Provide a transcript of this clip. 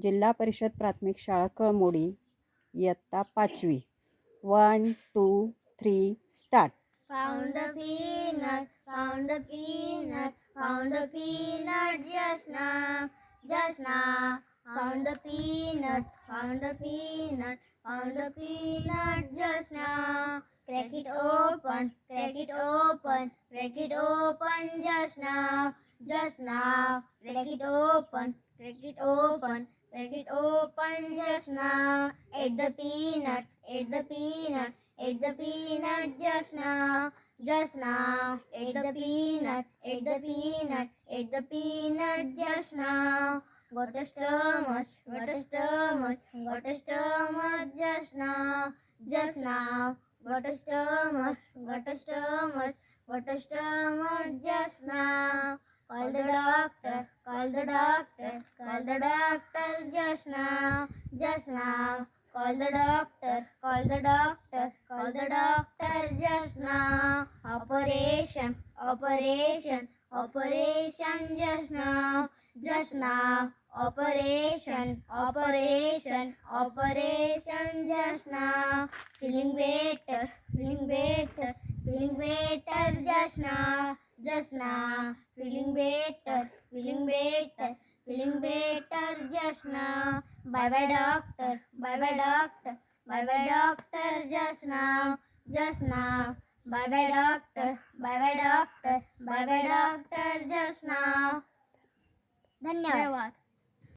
जिल्हा परिषद प्राथमिक शाळा कळमोडी इयत्ता 5वी. 1 2 3 start. Found the peanut, found the peanut, found the peanut just now, just now. Found the peanut, found the peanut, found the peanut just now. Crack it open, crack it open, crack it open just now, just now. Crack it open, crack it open, crack it open just now. Ate the peanut, ate the peanut. Ate the peanut just now, just now. Ate the peanut, ate the peanut, ate the peanut just now. Got a stomach, got a stomach, got a stomach just now, just now. Got a stomach, got a stomach, got a stomach just now. Call the doctor, call the doctor, call the doctor just now, just now. Call the doctor, call the doctor, call the doctor just now. Operation, operation, operation just now, just now. Operation, operation, operation just now. Feeling better, feeling better, feeling better just now, just now. Feeling better, feeling better, feeling better just now. Bye bye doctor, bye bye doctor, bye bye doctor just now, just now. Bye bye doctor, bye bye doctor, bye bye doctor just now. धन्यवाद.